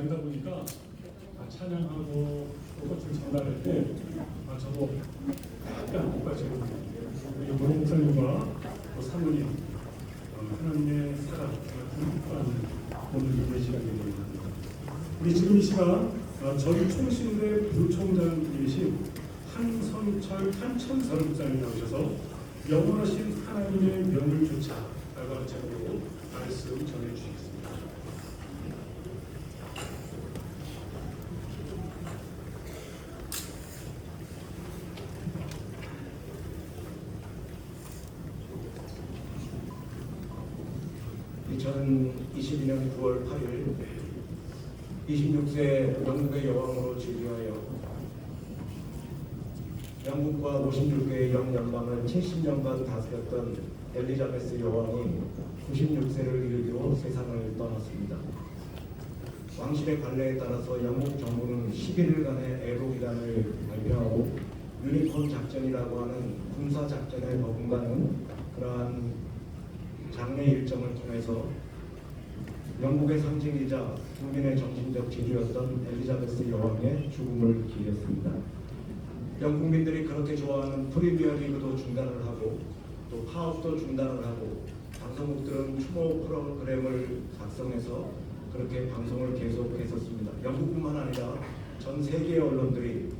날이다 보니까 찬양하고 꽃을 전달할 때 저도 약간 목까지고 우리 모로 목사님과 또 사모님 하나님의 사랑 정말 오늘 예배 시간이 됩니다. 우리 지금 이 시간 저희 총신대 부총장님이신 한성철 한천설 목사님 나오셔서 영원하신 하나님의 명을 쫓아라고 하는 제목으로 말씀 전해주시겠습니다. 2022년 9월 8일 26세 영국의 여왕으로 즉위하여 영국과 56개의 영연방을 70년간 다스렸던 엘리자베스 여왕이 96세를 이르기로 세상을 떠났습니다. 왕실의 관례에 따라서 영국 정부는 11일간의 애로기간을 발표하고 유니콘 작전이라고 하는 군사 작전에 버금가는 그러한 장례 일정을 통해서 영국의 상징이자 국민의 정신적 지주였던 엘리자베스 여왕의 죽음을 기렸습니다. 영국민들이 그렇게 좋아하는 프리미어 리그도 중단을 하고 또 파업도 중단을 하고 방송국들은 추모 프로그램을 작성해서 그렇게 방송을 계속했었습니다. 영국뿐만 아니라 전 세계 언론들이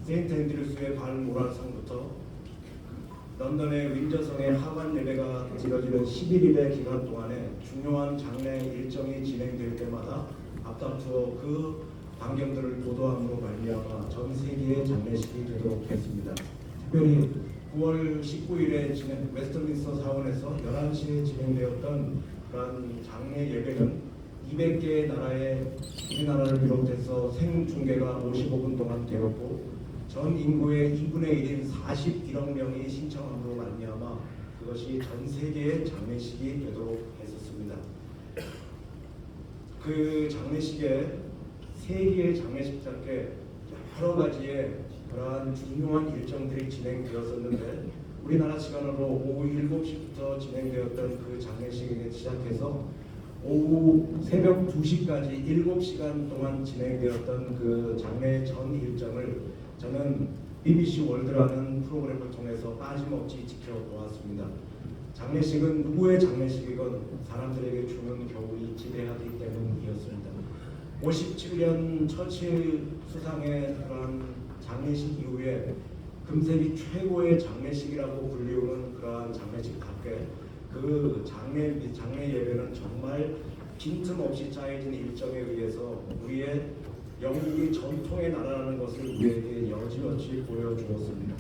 세인트 앤드류스의 발모랄성부터 런던의 윈저성의 하관 예배가 이뤄지는 11일의 기간 동안에 중요한 장례 일정이 진행될 때마다 앞다투어 그 광경들을 보도함으로 말미암아 전 세계의 장례식이 되도록 했습니다. 특별히 9월 19일에 웨스트민스터 사원에서 11시에 진행되었던 그런 장례 예배는 200개의 나라의 우리나라를 비롯해서 생중계가 55분 동안 되었고 전 인구의 2분의 1인 41억 명이 신청함으로 말미암아 그것이 전 세계의 장례식이 되도록 했었습니다. 그 장례식에 세계의 장례식장께 여러 가지의 그러한 중요한 일정들이 진행되었었는데 우리나라 시간으로 오후 7시부터 진행되었던 그 장례식에 시작해서 오후 새벽 2시까지 7시간 동안 진행되었던 그 장례 전 일정을 저는 BBC 월드라는 프로그램을 통해서 빠짐없이 지켜보았습니다. 장례식은 누구의 장례식이건 사람들에게 주는 교훈이 지대하기 때문이었습니다. 57년 처칠 수상의 그런 장례식 이후에 금세기 최고의 장례식이라고 불리우는 그러한 장례식답게 그 장례 예배는 정말 빈틈없이 짜여진 일정에 의해서 우리의 영국이 전통의 나라라는 것을 우리에게 여지없이 보여주었습니다.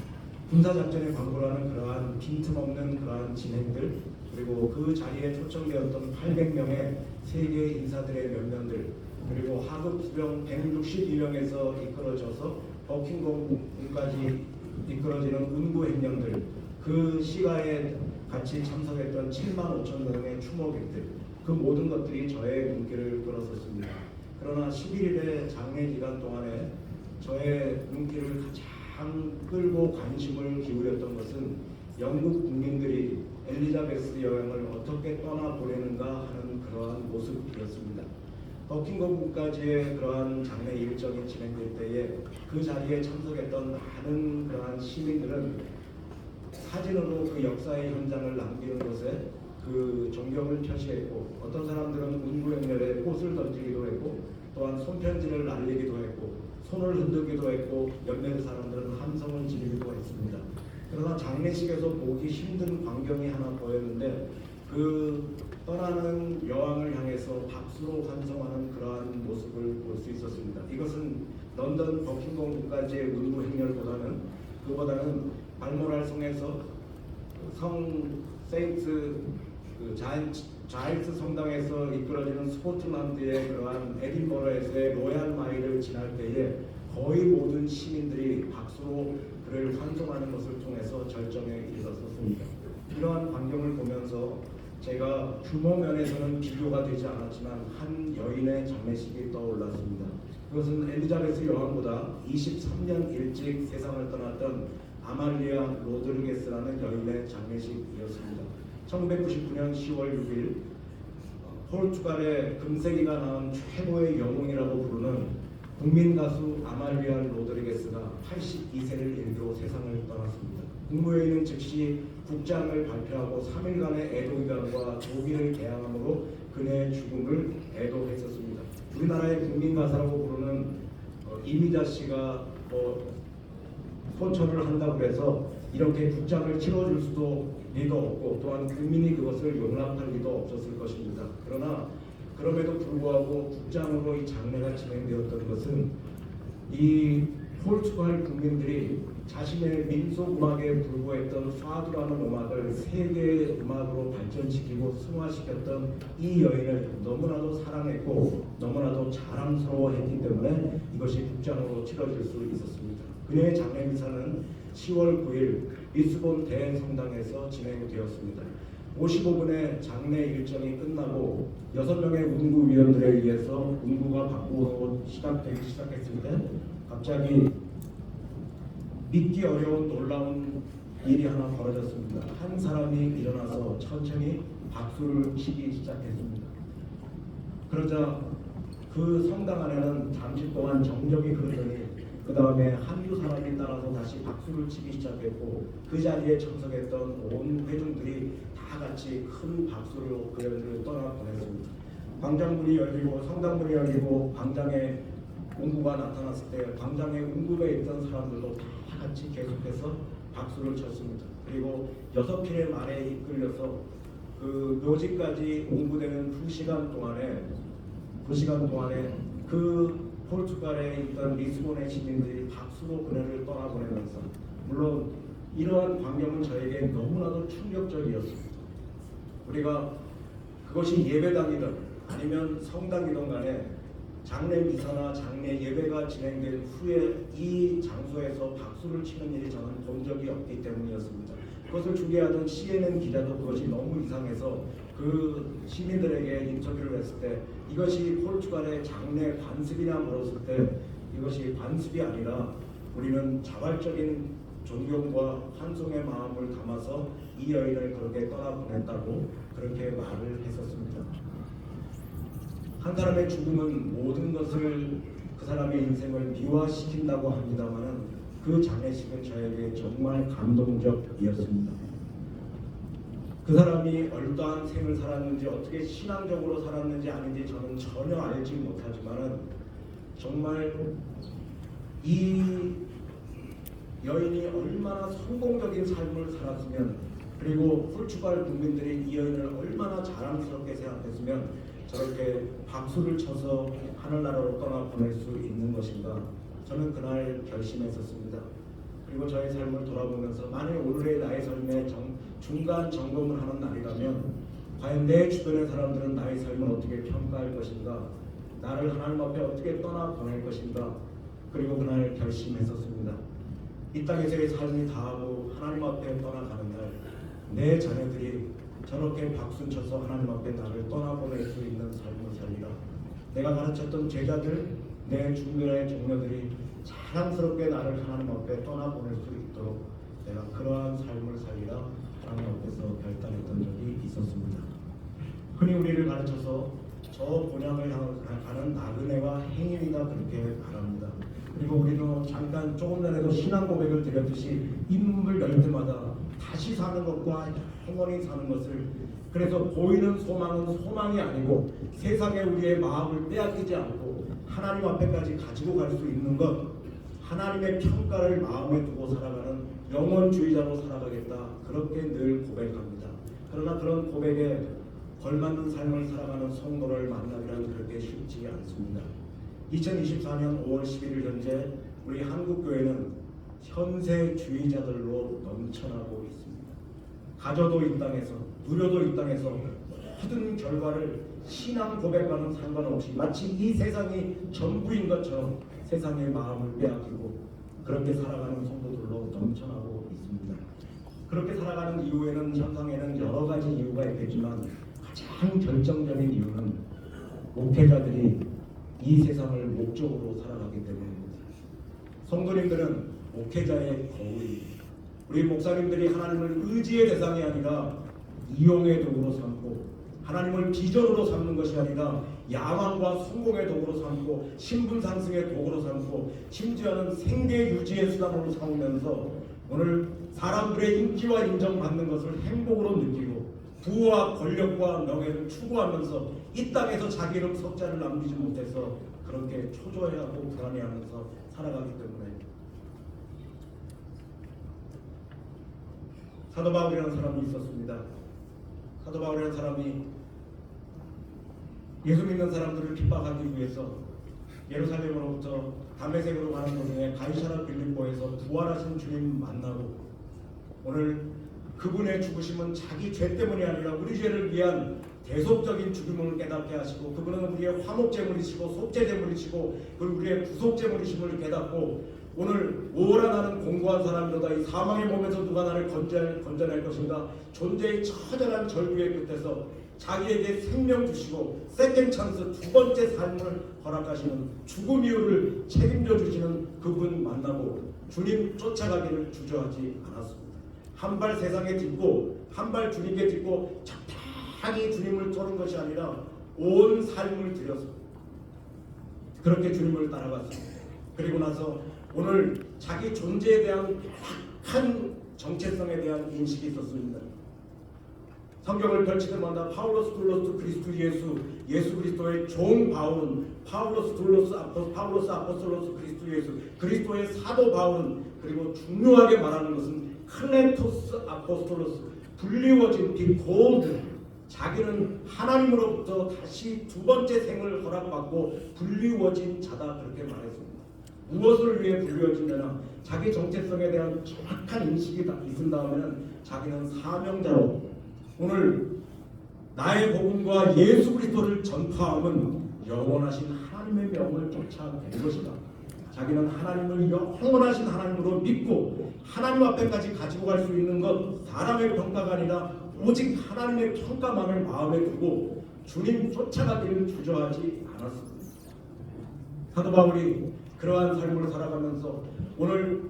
군사작전의 광고라는 그러한 빈틈없는 그러한 진행들 그리고 그 자리에 초청되었던 800명의 세계 인사들의 면면들 그리고 하급 수병 162명에서 이끌어져서 버킹엄까지 이끌어지는 운구 행령들 그 시가에 같이 참석했던 7만 5천 명의 추모객들 그 모든 것들이 저의 눈길을 끌었었습니다. 그러나 11일의 장례 기간 동안에 저의 눈길을 가장 끌고 관심을 기울였던 것은 영국 국민들이 엘리자베스 여왕을 어떻게 떠나보내는가 하는 그러한 모습이었습니다. 버킹엄 궁까지의 그러한 장례 일정이 진행될 때에 그 자리에 참석했던 많은 그러한 시민들은 사진으로 그 역사의 현장을 남기는 것에 그 존경을 표시했고 어떤 사람들은 운구행렬에 꽃을 던지기도 했고 또한 손편지를 날리기도 했고 손을 흔들기도 했고 몇몇 사람들은 함성을 지르기도 했습니다. 그러나 장례식에서 보기 힘든 광경이 하나 보였는데 그 떠나는 여왕을 향해서 박수로 환송하는 그러한 모습을 볼 수 있었습니다. 이것은 런던 버킹엄 궁까지의 운구행렬보다는 그보다는 발모랄 성에서 성 세인트 자일스 성당에서 이끌어지는 스코틀랜드의 그러한 에딘버러에서의 로얄 마일을 지날 때에 거의 모든 시민들이 박수로 그를 환송하는 것을 통해서 절정에 이르렀습니다. 이러한 광경을 보면서 제가 규모 면에서는 비교가 되지 않았지만 한 여인의 장례식이 떠올랐습니다. 그것은 엘리자베스 여왕보다 23년 일찍 세상을 떠났던 아말리아 로드리게스라는 여인의 장례식이었습니다. 1999년 10월 6일 포르투갈의 금세기가 낳은 최고의 영웅이라고 부르는 국민 가수 아말비아 로드리게스가 82세를 일기로 세상을 떠났습니다. 국무회의는 즉시 국장을 발표하고 3일간의 애도기간과 조기를 개항함으로 그녀의 죽음을 애도했었습니다. 우리나라의 국민 가수라고 부르는 이미자 씨가 소천을 한다고 해서 이렇게 국장을 치러줄 수도 리도 없고 또한 국민이 그것을 용납할 리도 없었을 것입니다. 그러나 그럼에도 불구하고 국장으로 이 장례가 진행되었던 것은 이 포르투갈 국민들이 자신의 민속 음악에 불과했던 파두라는 음악을 세계의 음악으로 발전시키고 승화시켰던 이 여인을 너무나도 사랑했고 너무나도 자랑스러워했기 때문에 이것이 국장으로 치러질 수 있었습니다. 그녀의 장례 미사는 10월 9일 리스본 대성당에서 진행되었습니다. 55분의 장례 일정이 끝나고 6명의 운구위원들에 의해서 운구가 밖으로 시작되기 시작했을 때 갑자기 믿기 어려운 놀라운 일이 하나 벌어졌습니다. 한 사람이 일어나서 천천히 박수를 치기 시작했습니다. 그러자 그 성당 안에는 잠시 동안 정적이 흐르더니 그 다음에 한두 사람이 따라서 다시 박수를 치기 시작했고 그 자리에 참석했던 온 회중들이 다 같이 큰 박수로 그 여인을 떠나보냈습니다. 광장문이 열리고 성당문이 열리고 광장에 운구가 나타났을 때 광장에 운구에 있던 사람들도 다 같이 계속해서 박수를 쳤습니다. 그리고 6필의 말에 이끌려서 그 묘지까지 운구되는 2시간 동안에 그 포르투갈에 있던 리스본의 시민들이 박수로 그녀를 떠나보내면서 물론 이러한 광경은 저에게 너무나도 충격적이었습니다. 우리가 그것이 예배당이든 아니면 성당이든 간에 장례 미사나 장례 예배가 진행된 후에 이 장소에서 박수를 치는 일이 저는 본 적이 없기 때문이었습니다. 그것을 중계하던 CNN 기자도 그것이 너무 이상해서 그 시민들에게 인터뷰를 했을 때 이것이 포르투갈의 장례 관습이냐 물었을 때 이것이 관습이 아니라 우리는 자발적인 존경과 환송의 마음을 담아서 이 여인을 그렇게 떠나보냈다고 그렇게 말을 했었습니다. 한 사람의 죽음은 모든 것을 그 사람의 인생을 미화시킨다고 합니다만 그 장례식은 저에게 정말 감동적이었습니다. 그 사람이 어떠한 생을 살았는지 어떻게 신앙적으로 살았는지 아닌지 저는 전혀 알지 못하지만 정말 이 여인이 얼마나 성공적인 삶을 살았으면 그리고 포르투갈 국민들이 이 여인을 얼마나 자랑스럽게 생각했으면 저렇게 박수를 쳐서 하늘나라로 떠나보낼 수 있는 것인가 저는 그날 결심했었습니다. 그리고 저의 삶을 돌아보면서 만일 오늘의 나의 삶의 중간 점검을 하는 날이라면 과연 내 주변의 사람들은 나의 삶을 어떻게 평가할 것인가 나를 하나님 앞에 어떻게 떠나보낼 것인가 그리고 그날 결심했었습니다. 이 땅에서의 삶이 다하고 하나님 앞에 떠나가는 날 내 자녀들이 저렇게 박수 쳐서 하나님 앞에 나를 떠나보낼 수 있는 삶을 살리라. 내가 가르쳤던 제자들 내 주변의 종녀들이 자랑스럽게 나를 하나님 앞에 떠나보낼 수 있도록 내가 그러한 삶을 살리라 하나님 앞에서 결단했던 적이 있었습니다. 흔히 우리를 가르쳐서 저 본향을 가는 나그네와 행인이다 그렇게 말합니다. 그리고 우리도 잠깐 조금 전에도 신앙 고백을 드렸듯이 입문을 열 때마다 다시 사는 것과 영원히 사는 것을 그래서 보이는 소망은 소망이 아니고 세상에 우리의 마음을 빼앗기지 않고 하나님 앞에까지 가지고 갈 수 있는 것 하나님의 평가를 마음에 두고 살아가는 영원주의자로 살아가겠다 그렇게 늘 고백합니다. 그러나 그런 고백에 걸맞는 삶을 살아가는 성도를 만나기란 그렇게 쉽지 않습니다. 2024년 5월 11일 현재 우리 한국교회는 현세주의자들로 넘쳐나고 있습니다. 가져도 이 땅에서 누려도 이 땅에서 모든 결과를 신앙 고백과는 상관없이 마치 이 세상이 전부인 것처럼 세상의 마음을 빼앗기고 그렇게 살아가는 성도들로 넘쳐나고 있습니다. 그렇게 살아가는 이유에는 현상에는 여러 가지 이유가 있겠지만 가장 결정적인 이유는 목회자들이 이 세상을 목적으로 살아가기 때문입니다. 성도님들은 목회자의 거울입니다. 우리 목사님들이 하나님을 의지의 대상이 아니라 이용의 도구로 삼고 하나님을 비전으로 삼는 것이 아니라 야망과 성공의 도구로 삼고 신분 상승의 도구로 삼고 심지어는 생계 유지의 수단으로 삼으면서 오늘 사람들의 인기와 인정받는 것을 행복으로 느끼고 부와 권력과 명예를 추구하면서 이 땅에서 자기 이름 석자를 남기지 못해서 그렇게 초조해하고 불안해하면서 살아가기 때문에 사도 바울이라는 사람이 있었습니다. 사도 바울이라는 사람이 예수 믿는 사람들을 핍박하기 위해서 예루살렘으로부터 다메섹으로 가는 도중에 가이사라 빌립보에서 부활하신 주님 만나고 오늘 그분의 죽으심은 자기 죄 때문이 아니라 우리 죄를 위한 대속적인 죽음을 깨닫게 하시고 그분은 우리의 화목제물이시고 속죄제물이시고 그리고 우리의 구속제물이심을 깨닫고 오늘 오라 나는 공고한 사람이로다 이 사망의 몸에서 누가 나를 건져낼 것인가 존재의 처절한 절규의 끝에서 자기에게 생명 주시고 세컨 찬스 두 번째 삶을 허락하시는 죽음 이후를 책임져 주시는 그분 만나고 주님 쫓아가기를 주저하지 않았습니다. 한 발 세상에 딛고 한 발 주님께 딛고 적당히 주님을 떠는 것이 아니라 온 삶을 들여서 그렇게 주님을 따라갔습니다. 그리고 나서 오늘 자기 존재에 대한 정확한 정체성에 대한 인식이 있었습니다. 성경을 펼치자마자 파울로스 둘로스 그리스도 예수 그리스도의 종 바울은 파울로스 둘로스 파울로스 아포스톨로스 그리스도 예수 그리스도의 사도 바울은 그리고 중요하게 말하는 것은 클레토스 아포스톨로스 불리워진 비콜드 자기는 하나님으로부터 다시 두 번째 생을 허락받고 불리워진 자다 그렇게 말했습니다. 무엇을 위해 불리워지느냐 자기 정체성에 대한 정확한 인식이 있은 다음에는 자기는 사명자로 오늘 나의 복음과 예수 그리스도를 전파함은 영원하신 하나님의 명을 쫓아낸 것이다. 자기는 하나님을 영원하신 하나님으로 믿고 하나님 앞에까지 가지고 갈 수 있는 것 사람의 평가가 아니라 오직 하나님의 평가만을 마음에 두고 주님 쫓아가기를 주저하지 않았습니다. 사도 바울이 그러한 삶을 살아가면서 오늘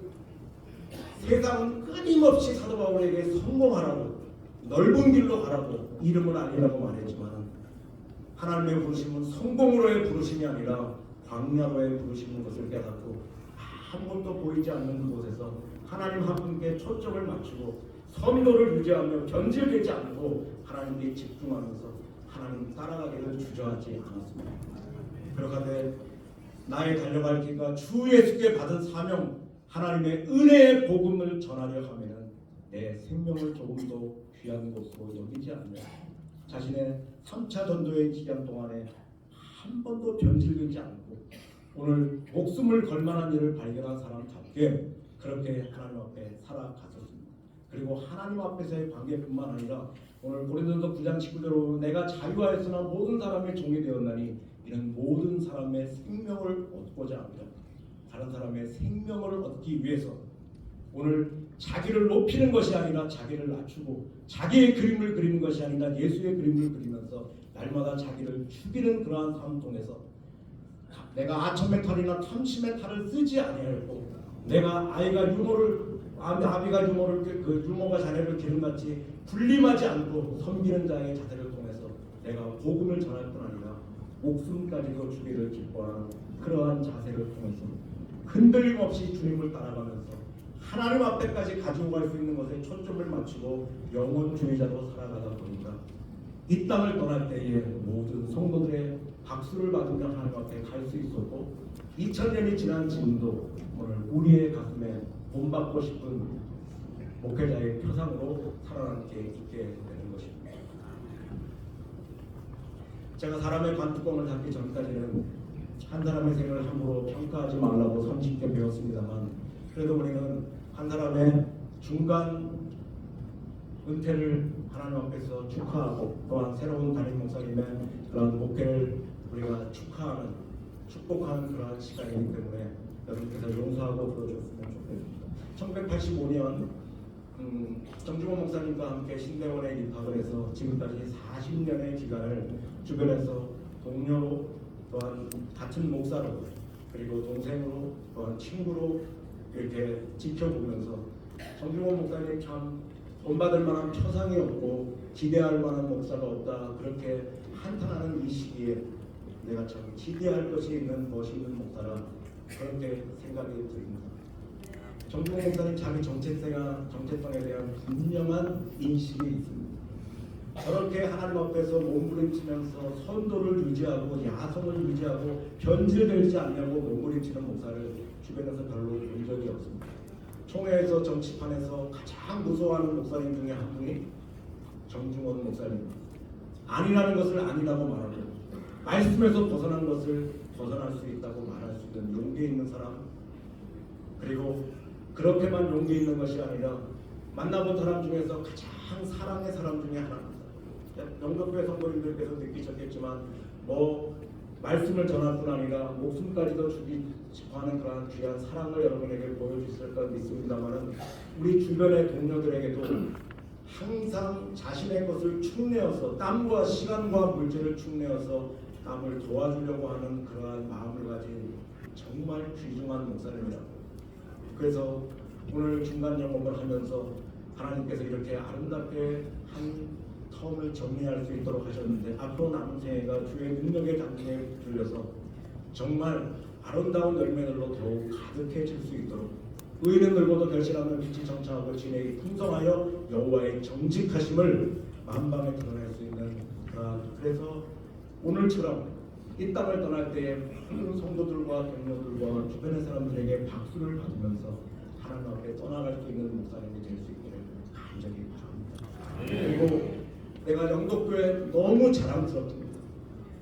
세상은 끊임없이 사도 바울에게 성공하라고 넓은 길로 가라고 이름은 아니라고 말했지만 하나님의 부르심은 성공으로의 부르심이 아니라 광야로의 부르심인 것을 깨닫고 아무것도 보이지 않는 그곳에서 하나님 한 분께 초점을 맞추고 선도를 유지하며 변질되지 않고 하나님께 집중하면서 하나님 따라가기를 주저하지 않았습니다. 그러가되 나의 달려갈 길과 주 예수께 받은 사명 하나님의 은혜의 복음을 전하려 하면 내 생명을 조금도 귀한 것으로 여기지 않으며 자신의 3차 전도의 기간 동안에 한 번도 변질되지 않고 오늘 목숨을 걸 만한 일을 발견한 사람답게 그렇게 하나님 앞에 살아갔었습니다. 그리고 하나님 앞에서의 관계뿐만 아니라 오늘 고린도서 9장 19절로 내가 자유하였으나 모든 사람의 종이 되었나니 이는 모든 사람의 생명을 얻고자 합니다. 다른 사람의 생명을 얻기 위해서 오늘 자기를 높이는 것이 아니라 자기를 낮추고 자기의 그림을 그리는 것이 아니라 예수의 그림을 그리면서 날마다 자기를 죽이는 그러한 삶 통해서 내가 아첨의 탈이나 탐심의 탈을 쓰지 아니하였고 내가 아비가 유모를 그 유모가 자네를 기름같이 군림하지 않고 섬기는 자의 자세를 통해서 내가 복음을 전할 뿐 아니라 목숨까지도 주기를 기뻐하는 그러한 자세를 통해서 흔들림 없이 주님을 따라가면서 하나님 앞에까지 가지고 갈 수 있는 것에 초점을 맞추고 영혼주의자로 살아가다 보니까 이 땅을 떠날 때에 모든 성도들의 박수를 받으며 하나님 앞에 갈 수 있었고 2000년이 지난 지금도 오늘 우리의 가슴에 본받고 싶은 목회자의 표상으로 살아남게 있게 되는 것입니다. 제가 사람의 관뚜껑을 닫기 전까지는 한 사람의 생을 함부로 평가하지 말라고 30개 배웠습니다만 그래도 우리는 한 사람의 중간 은퇴를 하나님 앞에서 축하하고 또한 새로운 담임 목사님의 그런 목회를 우리가 축하하는 축복하는 그러한 시간이기 때문에 여러분께서 용서하고 들어줬으면 좋겠습니다. 1985년 정주호 목사님과 함께 신대원에 입학을 해서 지금까지 40년의 기간을 주변에서 동료로 또한 같은 목사로 그리고 동생으로 또한 친구로 이렇게 지켜보면서 정주호 목사님 참 본받을 만한 표상이었고 기대할 만한 목사가 없다 그렇게 한탄하는 이 시기에 내가 참 기대할 것이 있는 멋있는 목사라 그렇게 생각이 듭니다. 정봉 목사님 자기 정체성에 대한 분명한 인식이 있습니다. 저렇게 하나님 앞에서 몸부림치면서 선도를 유지하고 야성을 유지하고 변질되지 않냐고 몸부림치는 목사를 주변에서 별로 본 적이 없습니다. 총회에서 정치판에서 가장 무서워하는 목사님 중에 한 분이 정중원 목사님입니다. 아니라는 것을 아니라고 말하고 말씀에서 벗어난 것을 벗어날 수 있다고 말할 수 있는 용기 있는 사람, 그리고 그렇게만 용기 있는 것이 아니라 만나본 사람 중에서 가장 사랑의 사람 중에 하나입니다. 영덕교회 성도님들께서 느끼셨겠지만 말씀을 전할 뿐 아니라 목숨까지도 주기 싶어 하는 그러한 귀한 사랑을 여러분에게 보여주실 것 믿습니다만은 우리 주변의 동료들에게도 항상 자신의 것을 축내어서 땀과 시간과 물질을 축내어서 남을 도와주려고 하는 그러한 마음을 가진 정말 귀중한 목사님이라고. 그래서 오늘 중간 점검을 하면서 하나님께서 이렇게 아름답게 한 텀을 정리할 수 있도록 하셨는데 앞으로 남은 생애가 주의 능력의 장중에 들려서 정말 아름다운 열매들로 더욱 가득해질 수 있도록 의인은 늙어도 결실하면 빛이 정차하고 진액이 풍성하여 여호와의 정직하심을 만방에 드러낼 수 있는 그래서 오늘처럼 이 땅을 떠날 때에 모든 성도들과 동료들과 주변의 사람들에게 박수를 받으면서 하나님 앞에 떠나갈 수 있는 목사님이 될 수 있기를 간절히 바랍니다. 그리고 내가 영덕교회 너무 자랑스럽습니다.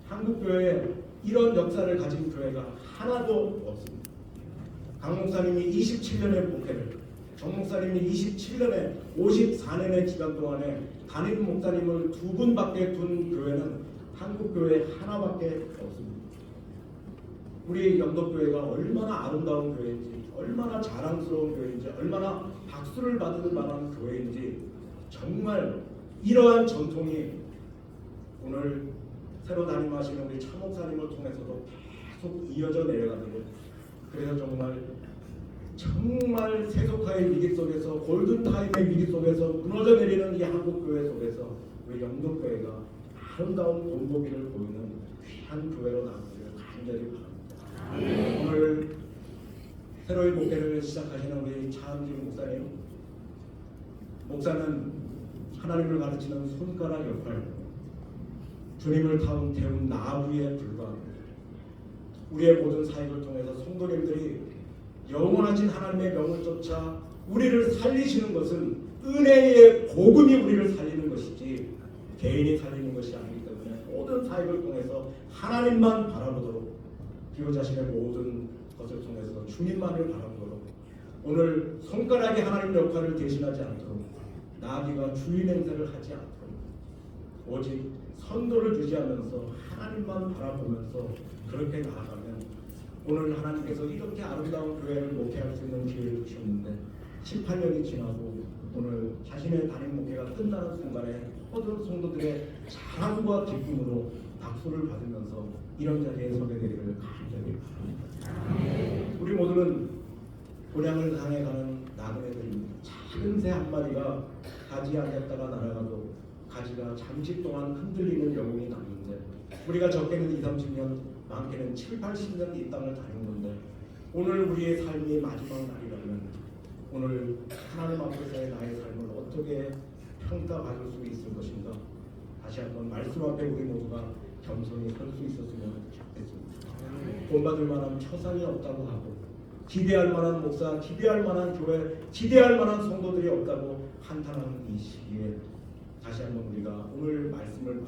한국교회에 이런 역사를 가진 교회가 하나도 없습니다. 강 목사님이 27년의 목회를, 정 목사님이 27년의 54년의 기간 동안에 담임 목사님을 2분밖에 둔 교회는 한국교회 하나밖에 없습니다. 우리 영덕교회가 얼마나 아름다운 교회인지, 얼마나 자랑스러운 교회인지, 얼마나 박수를 받을 만한 교회인지 정말 이러한 전통이 오늘 새로 담임하시는 우리 차 목사님을 통해서도 계속 이어져 내려가는데, 그래서 정말 세속화의 위기 속에서 골든타임의 위기 속에서 무너져 내리는 이 한국교회 속에서 우리 영덕교회가 아름다운 본보기를 보이는 귀한 교회로 나오기를 간절히 바랍니다. 오늘 새로이 목회를 시작하시는 우리 차은진 목사님, 목사는 하나님을 가르치는 손가락 역할, 주님을 태운 나무에 불과합니다. 우리의 모든 사역을 통해서 성도님들이 영원하신 하나님의 명을 쫓아 우리를 살리시는 것은 은혜의 복음이 우리를 살리는 것이지 개인이 살리는 것이 아니기 때문에 모든 사역을 통해서 하나님만 바라보도록, 그리고 자신의 모든 것을 통해서 주님만을 바라보도록, 오늘 손가락이 하나님 역할을 대신하지 않도록, 나귀가 주인 행세를 하지 않도록 오직 선도를 유지하면서 하나님만 바라보면서 그렇게 나아가면 오늘 하나님께서 이렇게 아름다운 교회를 목회할 수 있는 기회를 주셨는데 18년이 지나고 오늘 자신의 담임 목회가 끝나는 순간에 모든 성도들의 자랑과 기쁨으로 박수를 받으면서 이런 자리에 서게 되기를 간절히 바랍니다. 우리 모두는 고향을 향해 가는 나그네들입니다. 작은 새 한 마리가 가지 않았다가 날아가도 가지가 잠시 동안 흔들리는 영혼이 남는데, 우리가 적게는 20, 30년, 많게는 7, 80년 이 땅을 다닌 건데, 오늘 우리의 삶이 마지막 날이라면 오늘 하나님 앞에서의 나의 삶을 어떻게 평가받을 수 있을 것인가. 다시 한번 말씀 앞에 우리 모두가 겸손히 설 수 있었으면 좋겠습니다. 본받을 만한 처상이 없다고 하고, 기대할 만한 목사, 기대할 만한 교회, 기대할 만한 성도들이 없다고 한탄하는 이 시기에 다시 한번 우리가 오늘 말씀을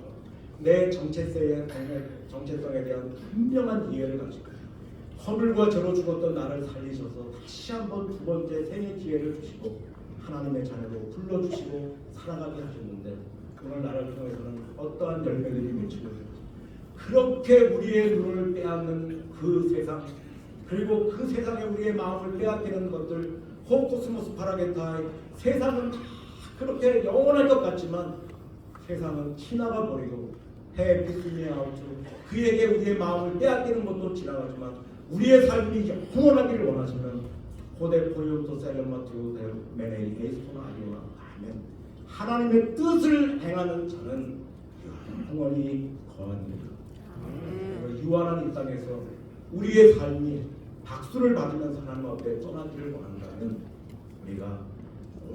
내 정체성에 대한 분명한 이해를 가지고 허물과 죄로 죽었던 나를 살리셔서 다시 한번 두 번째 생의 기회를 주시고 하나님의 자녀로 불러주시고 살아가게 하셨는데, 오늘 나를 통해서는 어떠한 열매들이 맺히고 그렇게 우리의 눈을 빼앗는 그 세상, 그리고 그 세상에 우리의 마음을 빼앗기는 것들, 호코스모스 파라게타, 세상은 그렇게 영원할 것 같지만 세상은 지나가 버리고 해피스미아우트, 그에게 우리의 마음을 빼앗기는 것도 지나가지만 우리의 삶이 영원하기를 원하시면 호데포유토 셀레마티오 메네이 에스토나 아리오나 아멘. 하나님의 뜻을 행하는 자는 영원히 거하니라. 유한한 이 땅에서 우리의 삶이 박수를 받으면서 하나님 앞에 떠나기를 원한다면 우리가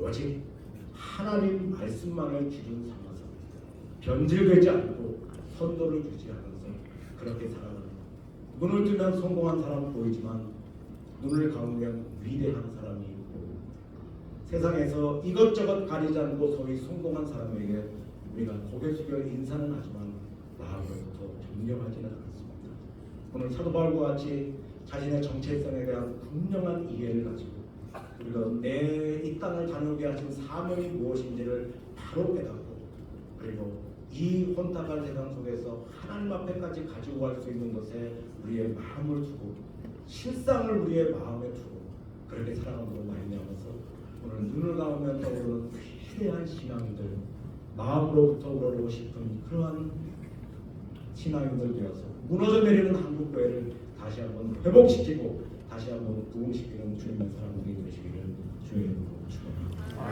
오직 하나님 말씀만을 기준 삼아서 변질되지 않고 선도를 유지하면서 그렇게 살아가는, 눈을 뜨면 성공한 사람 보이지만 눈을 감으면 위대한 사람이 보고, 세상에서 이것저것 가리지 않고 소위 성공한 사람에게 우리가 고개 숙여 인사는 하지만 마음으로부터 존경하지는 않습니다. 오늘 사도 바울과 같이 자신의 정체성에 대한 분명한 이해를 가지고 우리가 내 이 땅을 다루게 하신 사명이 무엇인지를 바로 깨닫고, 그리고 이 혼탁한 세상 속에서 하나님 앞에까지 가지고 갈 수 있는 것에 우리의 마음을 두고 실상을 우리의 마음에 두고 그렇게 살아감으로 말미암아서 오늘 눈을 감으면 떠오르는 위대한 신앙들, 마음으로부터 우러러고 싶은 그러한 신앙인들 되어서 무너져 내리는 한국 교회를 다시 한번 회복시키고 다시 한번 부흥시키는 주님의 사람들이 되시기를 주의 이름으로 축원합니다.